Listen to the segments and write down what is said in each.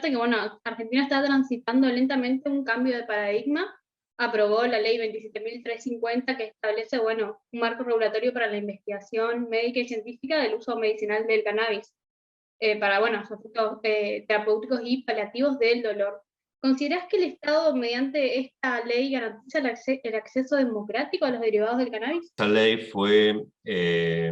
que, bueno, Argentina está transitando lentamente un cambio de paradigma. Aprobó la ley 27.350 que establece, bueno, un marco regulatorio para la investigación médica y científica del uso medicinal del cannabis, para, bueno, sus efectos terapéuticos y paliativos del dolor. ¿Considerás que el Estado, mediante esta ley, garantiza el acceso democrático a los derivados del cannabis? Esta ley fue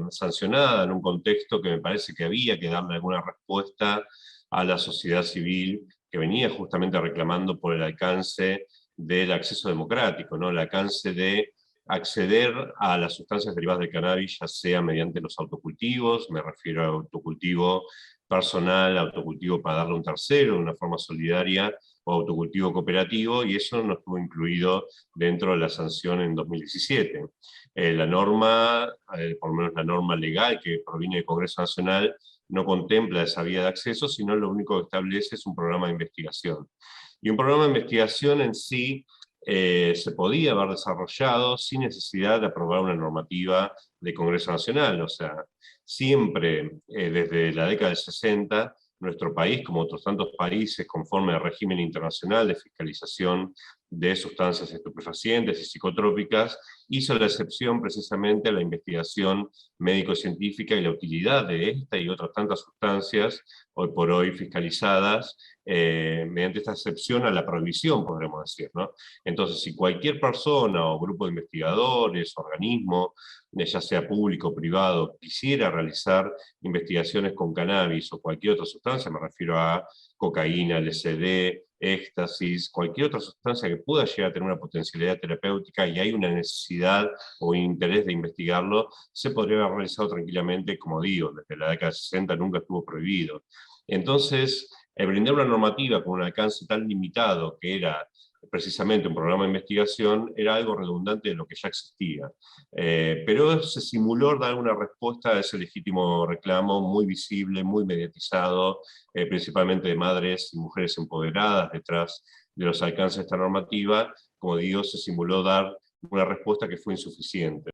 sancionada en un contexto que me parece que había que darle alguna respuesta a la sociedad civil que venía justamente reclamando por el alcance del acceso democrático, ¿no? El alcance de acceder a las sustancias derivadas del cannabis, ya sea mediante los autocultivos, me refiero a autocultivo personal, autocultivo para darle a un tercero de una forma solidaria, o autocultivo cooperativo, y eso no estuvo incluido dentro de la sanción en 2017. La norma, por lo menos la norma legal que proviene del Congreso Nacional, no contempla esa vía de acceso, sino lo único que establece es un programa de investigación. Y un programa de investigación en sí se podía haber desarrollado sin necesidad de aprobar una normativa del Congreso Nacional. O sea, siempre desde la década del 60, nuestro país, como otros tantos países, conforme al régimen internacional de fiscalización de sustancias estupefacientes y psicotrópicas, hizo la excepción precisamente a la investigación médico-científica y la utilidad de esta y otras tantas sustancias, hoy por hoy fiscalizadas, mediante esta excepción a la prohibición, podremos decir, ¿no? Entonces, si cualquier persona o grupo de investigadores, organismo, ya sea público o privado, quisiera realizar investigaciones con cannabis o cualquier otra sustancia, me refiero a cocaína, LSD, éxtasis, cualquier otra sustancia que pueda llegar a tener una potencialidad terapéutica y hay una necesidad o interés de investigarlo, se podría haber realizado tranquilamente, como digo, desde la década de 60 nunca estuvo prohibido. Entonces, brindar una normativa con un alcance tan limitado que era precisamente un programa de investigación, era algo redundante de lo que ya existía. Pero se simuló dar una respuesta a ese legítimo reclamo muy visible, muy mediatizado, principalmente de madres y mujeres empoderadas detrás de los alcances de esta normativa. Como digo, se simuló dar una respuesta que fue insuficiente.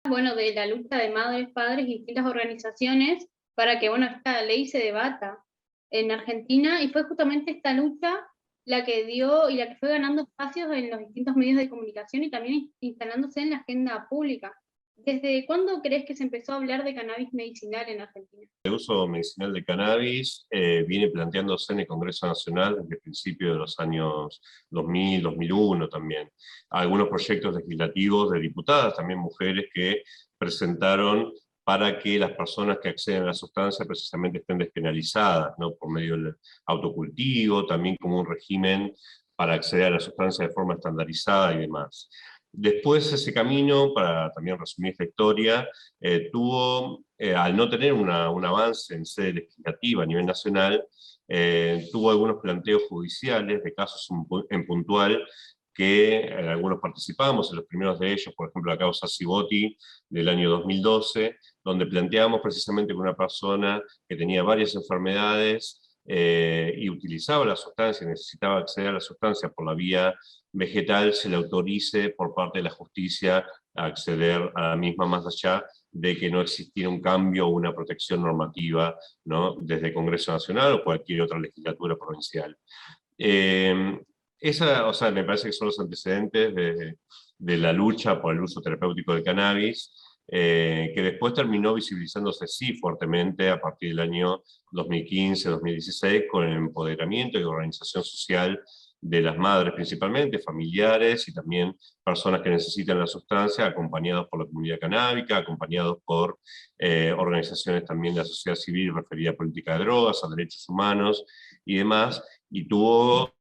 Bueno, de la lucha de madres, padres y distintas organizaciones para que, bueno, esta ley se debata en Argentina, y fue justamente esta lucha la que dio y la que fue ganando espacios en los distintos medios de comunicación y también instalándose en la agenda pública. ¿Desde cuándo crees que se empezó a hablar de cannabis medicinal en Argentina? El uso medicinal de cannabis viene planteándose en el Congreso Nacional desde el principio de los años 2000, 2001 también. Algunos proyectos legislativos de diputadas, también mujeres, que presentaron para que las personas que acceden a la sustancia precisamente estén despenalizadas, ¿no? Por medio del autocultivo, también como un régimen para acceder a la sustancia de forma estandarizada y demás. Después ese camino, para también resumir esta historia, al no tener un avance en sede legislativa a nivel nacional, tuvo algunos planteos judiciales de casos en puntual que algunos participamos, en los primeros de ellos, por ejemplo, la causa Ciboti del año 2012, donde planteamos precisamente que una persona que tenía varias enfermedades y utilizaba la sustancia, necesitaba acceder a la sustancia por la vía vegetal, se le autorice por parte de la justicia a acceder a la misma, más allá de que no existiera un cambio o una protección normativa, ¿no? Desde el Congreso Nacional o cualquier otra legislatura provincial. O sea, me parece que son los antecedentes de la lucha por el uso terapéutico del cannabis, que después terminó visibilizándose sí fuertemente a partir del año 2015-2016 con el empoderamiento y organización social de las madres principalmente, familiares y también personas que necesitan la sustancia, acompañados por la comunidad canábica, acompañados por organizaciones también de la sociedad civil referida a política de drogas, a derechos humanos y demás, y tuvo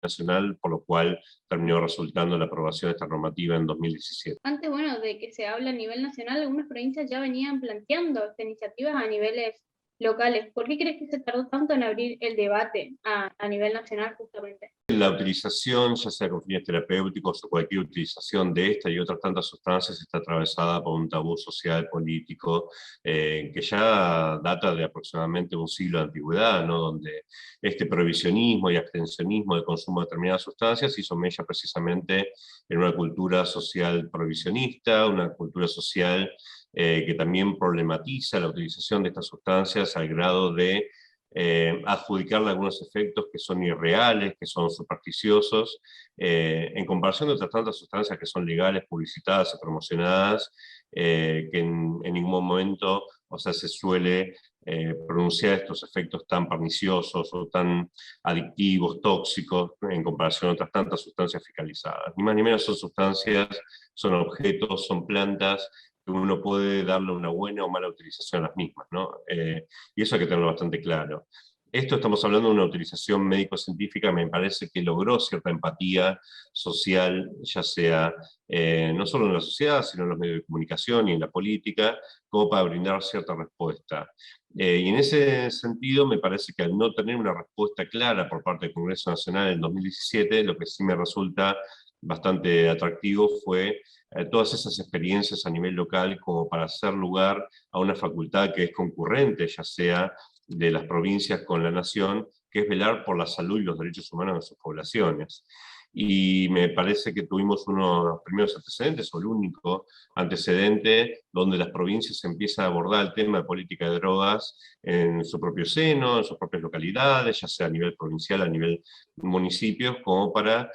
nacional, por lo cual terminó resultando la aprobación de esta normativa en 2017. Antes, bueno, de que se hable a nivel nacional, algunas provincias ya venían planteando estas iniciativas a niveles locales. ¿Por qué crees que se tardó tanto en abrir el debate a nivel nacional justamente? la utilización, ya sea con fines terapéuticos o cualquier utilización de esta y otras tantas sustancias, está atravesada por un tabú social, político, que ya data de aproximadamente un siglo de antigüedad, ¿no? Donde este prohibicionismo y abstencionismo de consumo de determinadas sustancias hizo mella precisamente en una cultura social prohibicionista, una cultura social que también problematiza la utilización de estas sustancias al grado de adjudicarle algunos efectos que son irreales, que son supersticiosos, en comparación de otras tantas sustancias que son legales, publicitadas y promocionadas, que en ningún momento, o sea, se suele pronunciar estos efectos tan perniciosos o tan adictivos, tóxicos, en comparación a otras tantas sustancias fiscalizadas. Ni más ni menos son sustancias, son objetos, son plantas, que uno puede darle una buena o mala utilización a las mismas, ¿no? Y eso hay que tenerlo bastante claro. Esto estamos hablando de una utilización médico-científica, me parece que logró cierta empatía social, ya sea no solo en la sociedad, sino en los medios de comunicación y en la política, como para brindar cierta respuesta. Y en ese sentido me parece que al no tener una respuesta clara por parte del Congreso Nacional en 2017, lo que sí me resulta bastante atractivo fue todas esas experiencias a nivel local como para hacer lugar a una facultad que es concurrente, ya sea de las provincias con la nación, que es velar por la salud y los derechos humanos de sus poblaciones. Y me parece que tuvimos uno de los primeros antecedentes, o el único antecedente, donde las provincias empiezan a abordar el tema de política de drogas en su propio seno, en sus propias localidades, ya sea a nivel provincial, a nivel municipios, como para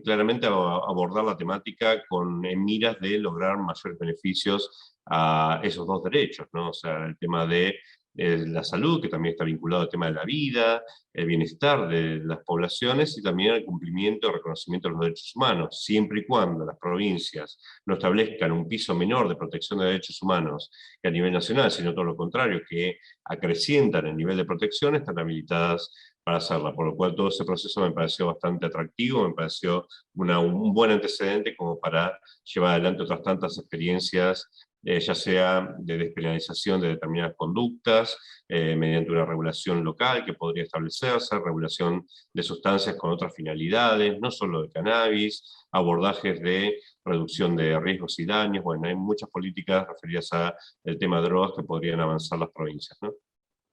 claramente abordar la temática en miras de lograr mayores beneficios a esos dos derechos, ¿no? O sea, el tema de la salud, que también está vinculado al tema de la vida, el bienestar de las poblaciones y también el cumplimiento y reconocimiento de los derechos humanos, siempre y cuando las provincias no establezcan un piso menor de protección de derechos humanos que a nivel nacional, sino todo lo contrario, que acrecientan el nivel de protección, están habilitadas para hacerla, por lo cual todo ese proceso me pareció bastante atractivo, me pareció un buen antecedente como para llevar adelante otras tantas experiencias, ya sea de despenalización de determinadas conductas, mediante una regulación local que podría establecerse, regulación de sustancias con otras finalidades, no solo de cannabis, abordajes de reducción de riesgos y daños. Bueno, hay muchas políticas referidas al tema de drogas que podrían avanzar las provincias, ¿no?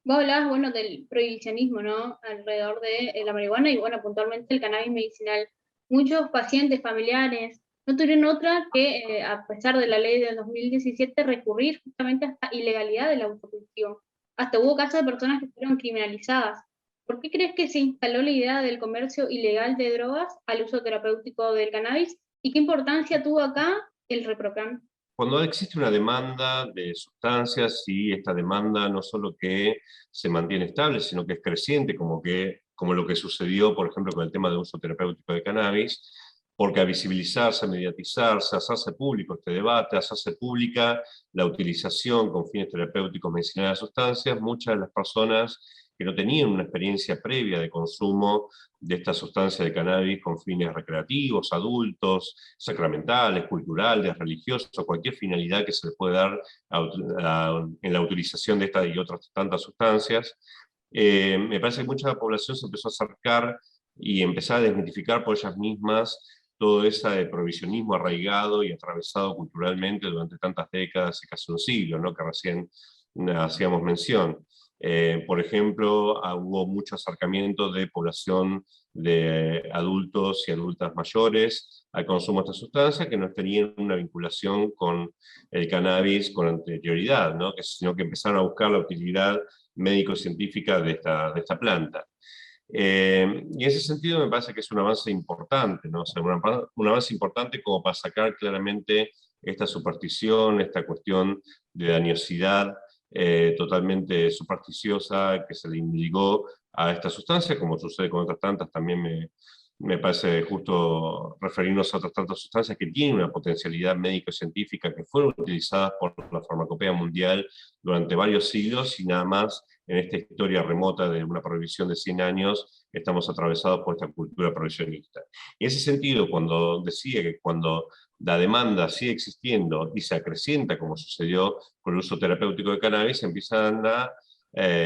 Vos hablabas, bueno, del prohibicionismo, ¿no? Alrededor de la marihuana y, bueno, puntualmente el cannabis medicinal. Muchos pacientes, familiares, no tuvieron otra que, a pesar de la ley del 2017, recurrir justamente a esta ilegalidad del autocultivo. Hasta hubo casos de personas que fueron criminalizadas. ¿Por qué crees que se instaló la idea del comercio ilegal de drogas al uso terapéutico del cannabis? ¿Y qué importancia tuvo acá el ReproCan? Cuando existe una demanda de sustancias y esta demanda no solo que se mantiene estable, sino que es creciente, como lo que sucedió, por ejemplo, con el tema de uso terapéutico de cannabis, porque al visibilizarse, mediatizarse, hacerse público este debate, hacerse pública la utilización con fines terapéuticos medicinales de sustancias, muchas de las personas que no tenían una experiencia previa de consumo de esta sustancia de cannabis con fines recreativos, adultos, sacramentales, culturales, religiosos, o cualquier finalidad que se le puede dar en la utilización de estas y otras tantas sustancias. Me parece que mucha población se empezó a acercar y empezar a desmitificar por ellas mismas todo ese provisionismo arraigado y atravesado culturalmente durante tantas décadas y casi un siglo, ¿no? Que recién hacíamos mención. Por ejemplo, hubo mucho acercamiento de población de adultos y adultas mayores al consumo de esta sustancia que no tenían una vinculación con el cannabis con anterioridad, ¿no? Sino que empezaron a buscar la utilidad médico-científica de esta planta. Y en ese sentido me parece que es un avance importante, ¿no? O sea, un avance importante como para sacar claramente esta superstición, esta cuestión de dañosidad totalmente supersticiosa que se le indicó a esta sustancia, como sucede con otras tantas. También me parece justo referirnos a otras tantas sustancias que tienen una potencialidad médico-científica, que fueron utilizadas por la farmacopea mundial durante varios siglos y nada más en esta historia remota de una prohibición de 100 años, estamos atravesados por esta cultura prohibicionista. En ese sentido, cuando decía que cuando la demanda sigue existiendo y se acrecienta, como sucedió con el uso terapéutico de cannabis, empiezan a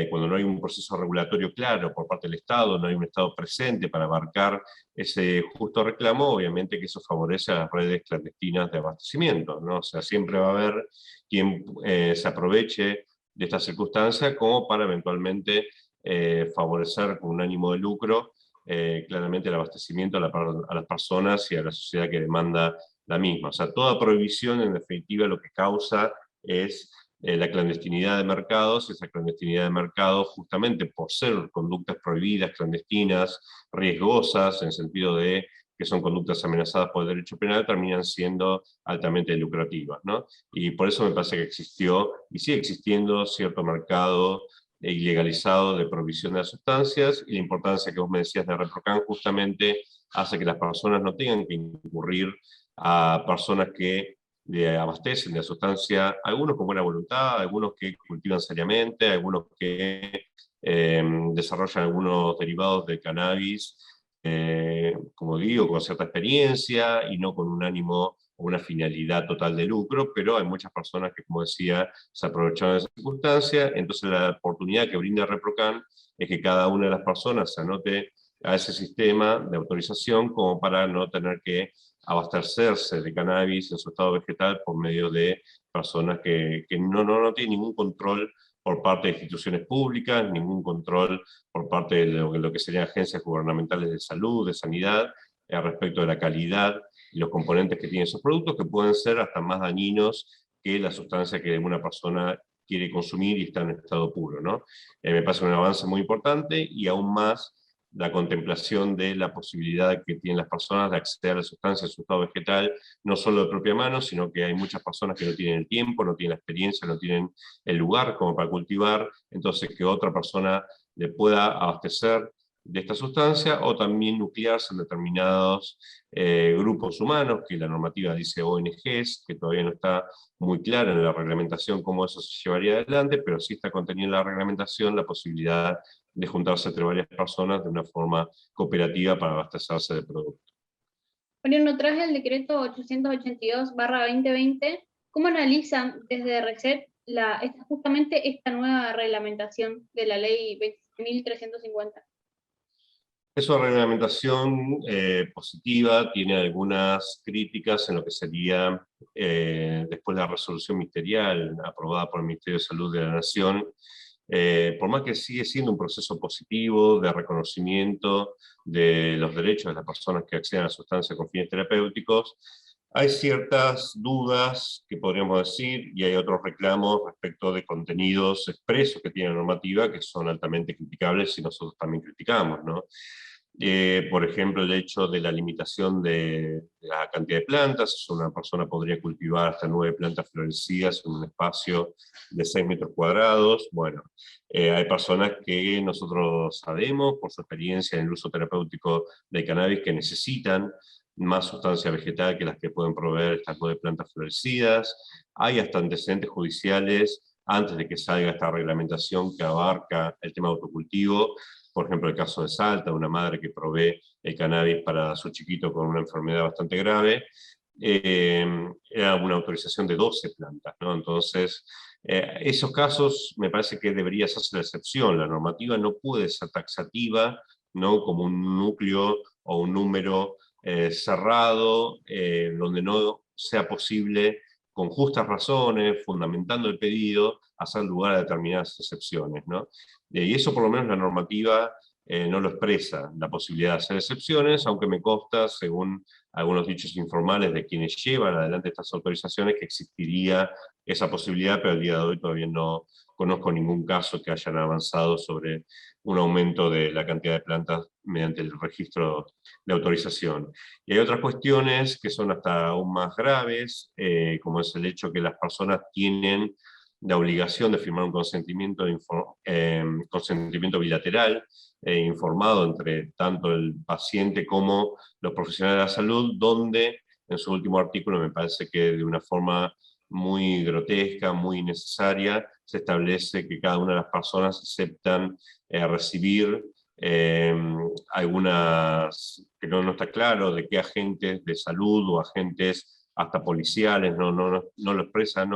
cuando no hay un proceso regulatorio claro por parte del Estado, no hay un Estado presente para abarcar ese justo reclamo, obviamente que eso favorece a las redes clandestinas de abastecimiento, ¿no? O sea, siempre va a haber quien se aproveche de esta circunstancia como para eventualmente favorecer con un ánimo de lucro claramente el abastecimiento a las personas y a la sociedad que demanda la misma. O sea, toda prohibición en definitiva lo que causa es la clandestinidad de mercados, esa clandestinidad de mercados justamente por ser conductas prohibidas, clandestinas, riesgosas, en el sentido de que son conductas amenazadas por el derecho penal, terminan siendo altamente lucrativas, ¿no? Y por eso me parece que existió y sigue existiendo cierto mercado ilegalizado de provisión de las sustancias, y la importancia que vos me decías de ReproCan justamente hace que las personas no tengan que incurrir a personas que le abastecen de la sustancia, algunos con buena voluntad, algunos que cultivan seriamente, algunos que desarrollan algunos derivados de cannabis, como digo, con cierta experiencia y no con un ánimo o una finalidad total de lucro, pero hay muchas personas que, como decía, se aprovecharon de esa circunstancia. Entonces la oportunidad que brinda ReproCan es que cada una de las personas se anote a ese sistema de autorización como para no tener que abastecerse de cannabis en su estado vegetal por medio de personas que no tienen ningún control por parte de instituciones públicas, ningún control por parte de lo que serían agencias gubernamentales de salud, de sanidad, respecto de la calidad y los componentes que tienen esos productos, que pueden ser hasta más dañinos que la sustancia que una persona quiere consumir y está en estado puro, ¿no? Me parece un avance muy importante, y aún más la contemplación de la posibilidad que tienen las personas de acceder a la sustancia en su estado vegetal, no solo de propia mano, sino que hay muchas personas que no tienen el tiempo, no tienen la experiencia, no tienen el lugar como para cultivar, entonces que otra persona le pueda abastecer de esta sustancia, o también nuclearse en determinados grupos humanos, que la normativa dice ONGs, que todavía no está muy clara en la reglamentación cómo eso se llevaría adelante, pero sí está contenida en la reglamentación la posibilidad de juntarse entre varias personas de una forma cooperativa para abastecerse de productos. Poniendo tras el decreto 882/2020, ¿cómo analizan desde RECEP justamente esta nueva reglamentación de la ley 27.350? Es una reglamentación positiva, tiene algunas críticas en lo que sería, después de la resolución ministerial aprobada por el Ministerio de Salud de la Nación, por más que sigue siendo un proceso positivo de reconocimiento de los derechos de las personas que acceden a la sustancia con fines terapéuticos, hay ciertas dudas que podríamos decir, y hay otros reclamos respecto de contenidos expresos que tiene la normativa que son altamente criticables y nosotros también criticamos, ¿no? Por ejemplo, el hecho de la limitación de la cantidad de plantas. Una persona podría cultivar hasta 9 plantas florecidas en un espacio de 6 metros cuadrados. Bueno, hay personas que nosotros sabemos, por su experiencia en el uso terapéutico del cannabis, que necesitan más sustancia vegetal que las que pueden proveer estas 9 plantas florecidas. Hay hasta antecedentes judiciales antes de que salga esta reglamentación que abarca el tema de autocultivo. Por ejemplo, el caso de Salta, una madre que provee el cannabis para su chiquito con una enfermedad bastante grave, era una autorización de 12 plantas, ¿no? Entonces, esos casos me parece que debería hacerse la excepción. La normativa no puede ser taxativa, ¿no? Como un núcleo o un número cerrado, donde no sea posible, con justas razones, fundamentando el pedido, hacer lugar a determinadas excepciones, ¿no? Y eso por lo menos la normativa no lo expresa, la posibilidad de hacer excepciones, aunque me consta, según algunos dichos informales de quienes llevan adelante estas autorizaciones, que existiría esa posibilidad, pero al día de hoy todavía no conozco ningún caso que hayan avanzado sobre un aumento de la cantidad de plantas mediante el registro de autorización. Y hay otras cuestiones que son hasta aún más graves, como es el hecho que las personas tienen la obligación de firmar un consentimiento bilateral informado entre tanto el paciente como los profesionales de la salud, donde en su último artículo me parece que de una forma muy grotesca, muy innecesaria, se establece que cada una de las personas aceptan recibir algunas, que no está claro de qué agentes de salud o agentes hasta policiales, no lo expresa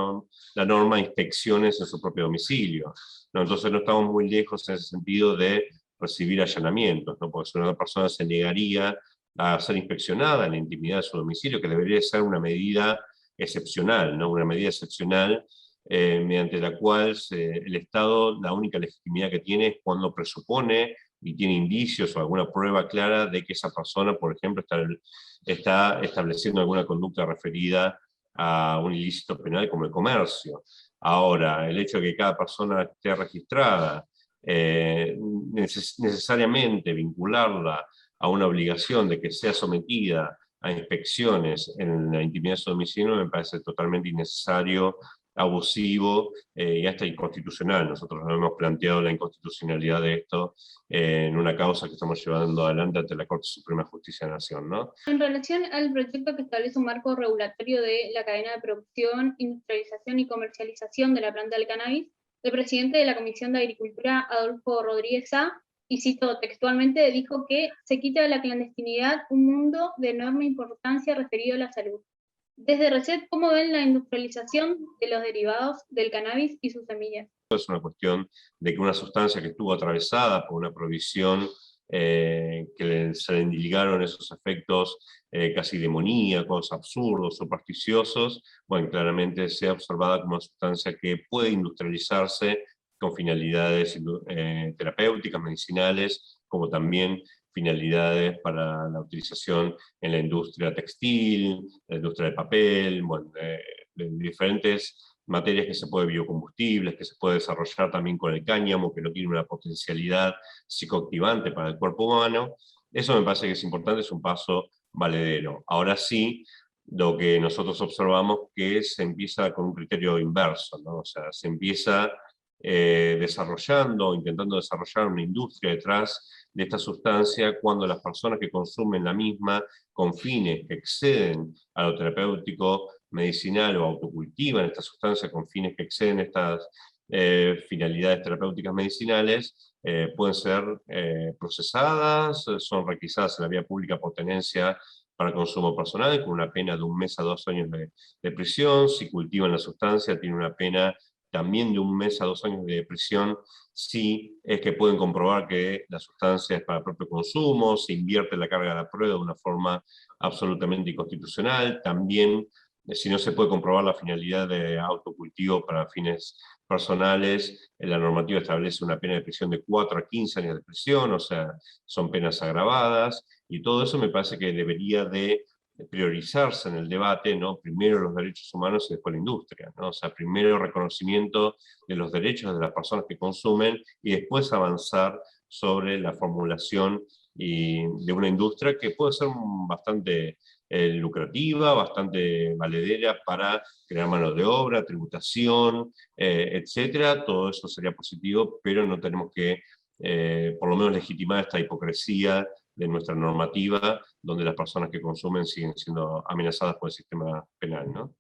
la norma, inspecciones en su propio domicilio. ¿no? Entonces no estamos muy lejos en ese sentido de recibir allanamientos, ¿no? Porque si una persona se negaría a ser inspeccionada en la intimidad de su domicilio, que debería ser una medida excepcional, ¿no? Una medida excepcional mediante la cual el Estado, la única legitimidad que tiene es cuando presupone y tiene indicios o alguna prueba clara de que esa persona, por ejemplo, está estableciendo alguna conducta referida a un ilícito penal como el comercio. Ahora, el hecho de que cada persona esté registrada, necesariamente vincularla a una obligación de que sea sometida a inspecciones en la intimidad de su domicilio me parece totalmente innecesario, abusivo y hasta inconstitucional. Nosotros no hemos planteado la inconstitucionalidad de esto en una causa que estamos llevando adelante ante la Corte Suprema de Justicia de la Nación, ¿no? En relación al proyecto que establece un marco regulatorio de la cadena de producción, industrialización y comercialización de la planta del cannabis, el presidente de la Comisión de Agricultura, Adolfo Rodríguez A., y cito textualmente, dijo que se quita de la clandestinidad un mundo de enorme importancia referido a la salud. Desde RECET, ¿cómo ven la industrialización de los derivados del cannabis y sus semillas? Es una cuestión de que una sustancia que estuvo atravesada por una provisión que se le ligaron esos efectos casi demoníacos, absurdos, supersticiosos, bueno, claramente sea observada como una sustancia que puede industrializarse con finalidades terapéuticas, medicinales, como también finalidades para la utilización en la industria textil, la industria del papel, bueno, de diferentes materias que se puede biocombustibles, que se puede desarrollar también con el cáñamo, que no tiene una potencialidad psicoactivante para el cuerpo humano. Eso me parece que es importante, es un paso valedero. Ahora sí, lo que nosotros observamos que se empieza con un criterio inverso, ¿no? O sea, se empieza desarrollando, intentando desarrollar una industria detrás de esta sustancia cuando las personas que consumen la misma con fines que exceden a lo terapéutico, medicinal o autocultivan esta sustancia con fines que exceden estas finalidades terapéuticas medicinales, pueden ser procesadas, son requisadas en la vía pública por tenencia para consumo personal, con una pena de 1 mes a 2 años de prisión. Si cultivan la sustancia, tiene una pena también de 1 mes a 2 años de prisión, si es que pueden comprobar que la sustancia es para propio consumo, se invierte la carga de la prueba de una forma absolutamente inconstitucional. También, si no se puede comprobar la finalidad de autocultivo para fines personales, la normativa establece una pena de prisión de 4 a 15 años de prisión, o sea, son penas agravadas, y todo eso me parece que debería de priorizarse en el debate, ¿no? Primero los derechos humanos y después la industria, ¿no? O sea, primero el reconocimiento de los derechos de las personas que consumen y después avanzar sobre la formulación de una industria que puede ser bastante lucrativa, bastante valedera para crear mano de obra, tributación, etcétera. Todo eso sería positivo, pero no tenemos que, por lo menos, legitimar esta hipocresía de nuestra normativa, donde las personas que consumen siguen siendo amenazadas por el sistema penal, ¿no?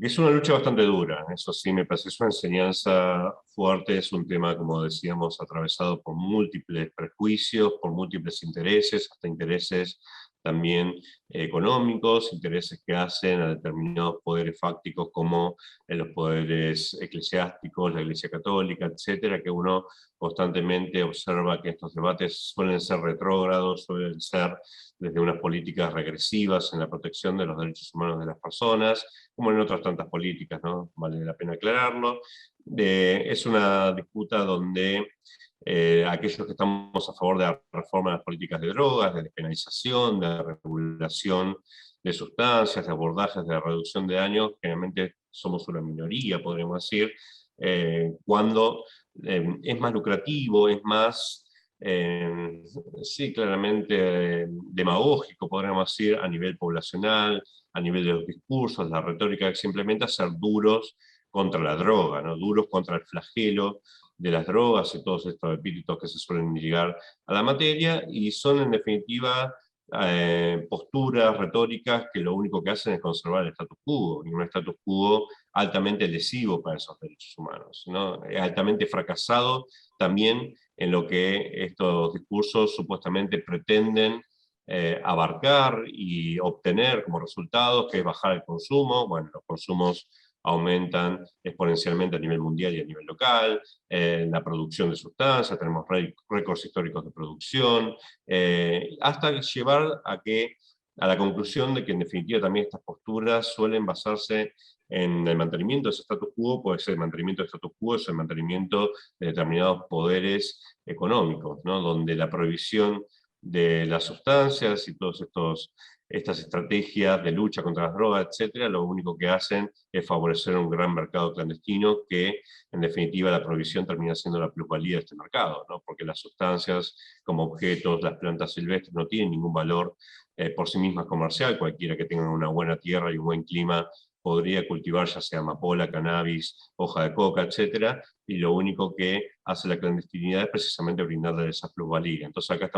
Es una lucha bastante dura, eso sí, me parece, es una enseñanza fuerte, es un tema, como decíamos, atravesado por múltiples prejuicios, por múltiples intereses, hasta intereses también económicos, intereses que hacen a determinados poderes fácticos como los poderes eclesiásticos, la Iglesia Católica, etcétera, que uno constantemente observa que estos debates suelen ser retrógrados, suelen ser desde unas políticas regresivas en la protección de los derechos humanos de las personas, como en otras tantas políticas, ¿no? Vale la pena aclararlo. Es una disputa donde aquellos que estamos a favor de la reforma de las políticas de drogas, de despenalización, de regulación de sustancias, de abordajes, de reducción de daños, generalmente somos una minoría, podríamos decir, cuando es más lucrativo, es más, sí, claramente demagógico, podríamos decir, a nivel poblacional, a nivel de los discursos, la retórica que se implementa, ser duros contra la droga, ¿no? Duros contra el flagelo de las drogas y todos estos epítetos que se suelen ligar a la materia, y son en definitiva posturas retóricas que lo único que hacen es conservar el status quo, y un status quo altamente lesivo para esos derechos humanos, ¿no? Altamente fracasado también en lo que estos discursos supuestamente pretenden abarcar y obtener como resultado, que es bajar el consumo. Bueno, los consumos aumentan exponencialmente a nivel mundial y a nivel local, la producción de sustancias, tenemos récords históricos de producción, hasta llevar a la conclusión de que en definitiva también estas posturas suelen basarse en el mantenimiento de ese status quo. Puede ser el mantenimiento del status quo, es el mantenimiento de determinados poderes económicos, ¿no? Donde la prohibición de las sustancias y estas estrategias de lucha contra las drogas, etcétera, lo único que hacen es favorecer un gran mercado clandestino que, en definitiva, la prohibición termina siendo la plusvalía de este mercado, ¿no? Porque las sustancias como objetos, las plantas silvestres, no tienen ningún valor por sí mismas comercial. Cualquiera que tenga una buena tierra y un buen clima podría cultivar ya sea amapola, cannabis, hoja de coca, etcétera, y lo único que hace la clandestinidad es precisamente brindarle esa plusvalía. Entonces acá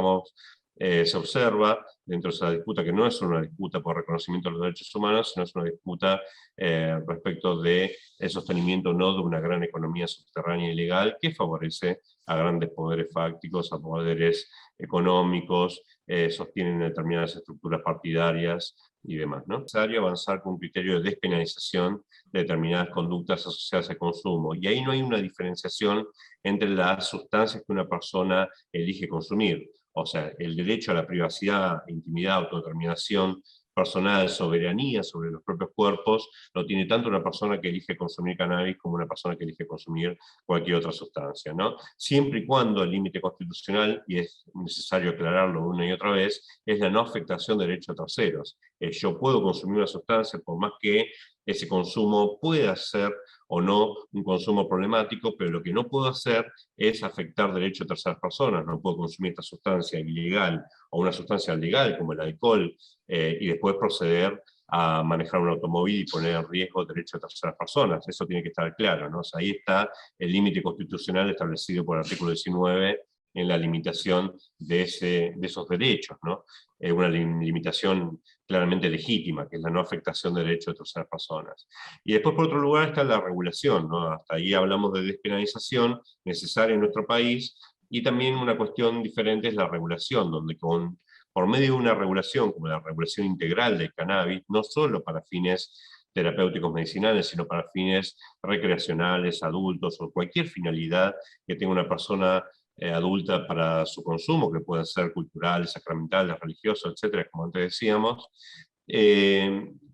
se observa dentro de esa disputa que no es una disputa por reconocimiento de los derechos humanos, sino es una disputa respecto del sostenimiento no de una gran economía subterránea ilegal que favorece a grandes poderes fácticos, a poderes económicos, sostienen determinadas estructuras partidarias y demás, ¿no? Es necesario avanzar con un criterio de despenalización de determinadas conductas asociadas al consumo, y ahí no hay una diferenciación entre las sustancias que una persona elige consumir. O sea, el derecho a la privacidad, intimidad, autodeterminación personal, soberanía sobre los propios cuerpos, lo tiene tanto una persona que elige consumir cannabis como una persona que elige consumir cualquier otra sustancia, ¿no? Siempre y cuando el límite constitucional, y es necesario aclararlo una y otra vez, es la no afectación de derechos a terceros. Yo puedo consumir una sustancia por más que ese consumo pueda ser o no un consumo problemático, pero lo que no puedo hacer es afectar derechos de terceras personas. No puedo consumir esta sustancia ilegal o una sustancia legal como el alcohol y después proceder a manejar un automóvil y poner en riesgo derechos de terceras personas. Eso tiene que estar claro, ¿no? O sea, ahí está el límite constitucional establecido por el artículo 19 en la limitación de esos derechos, ¿no? Una limitación claramente legítima, que es la no afectación de derechos de terceras personas. Y después, por otro lugar, está la regulación, ¿no? Hasta ahí hablamos de despenalización necesaria en nuestro país, y también una cuestión diferente es la regulación, donde por medio de una regulación, como la regulación integral del cannabis, no solo para fines terapéuticos medicinales, sino para fines recreacionales, adultos, o cualquier finalidad que tenga una persona adulta para su consumo, que pueden ser culturales, sacramentales, religiosos, etcétera, como antes decíamos,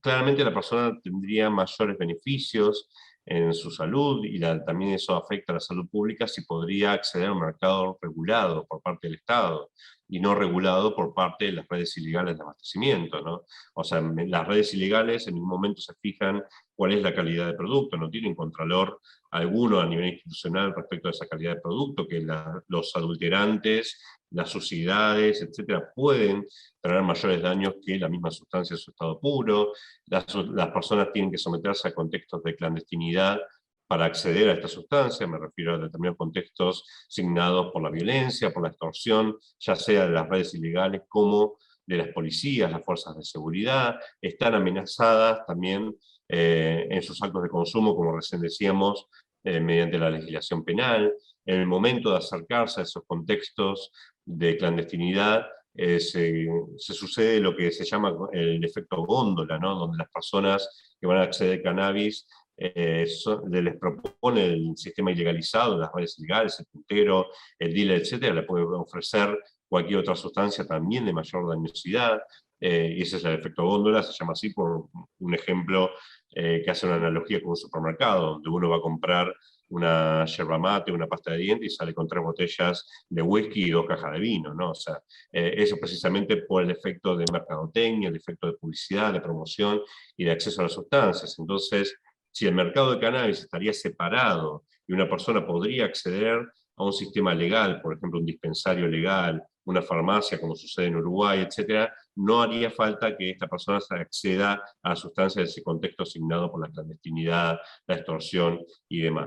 claramente la persona tendría mayores beneficios en su salud, y también eso afecta a la salud pública si podría acceder a un mercado regulado por parte del Estado y no regulado por parte de las redes ilegales de abastecimiento, ¿no? O sea, las redes ilegales en ningún momento se fijan cuál es la calidad de producto, no tienen contralor alguno a nivel institucional respecto a esa calidad de producto, que los adulterantes, las suciedades, etcétera, pueden traer mayores daños que la misma sustancia en su estado puro. Las personas tienen que someterse a contextos de clandestinidad para acceder a esta sustancia. Me refiero a determinados contextos signados por la violencia, por la extorsión, ya sea de las redes ilegales como de las policías, las fuerzas de seguridad. Están amenazadas también en sus actos de consumo, como recién decíamos, mediante la legislación penal. En el momento de acercarse a esos contextos de clandestinidad, se sucede lo que se llama el efecto góndola, ¿no? Donde las personas que van a acceder al cannabis les propone el sistema ilegalizado, las redes ilegales, el puntero, el dealer, etcétera, le puede ofrecer cualquier otra sustancia también de mayor dañosidad, y ese es el efecto góndola, se llama así por un ejemplo que hace una analogía con un supermercado, donde uno va a comprar una yerba mate, una pasta de dientes, y sale con 3 botellas de whisky y 2 cajas de vino, ¿no? O sea, eso precisamente por el efecto de mercadotecnia, el efecto de publicidad, de promoción y de acceso a las sustancias. Entonces, si el mercado de cannabis estaría separado y una persona podría acceder a un sistema legal, por ejemplo, un dispensario legal, una farmacia, como sucede en Uruguay, etcétera, no haría falta que esta persona se acceda a sustancias de ese contexto asignado por la clandestinidad, la extorsión y demás.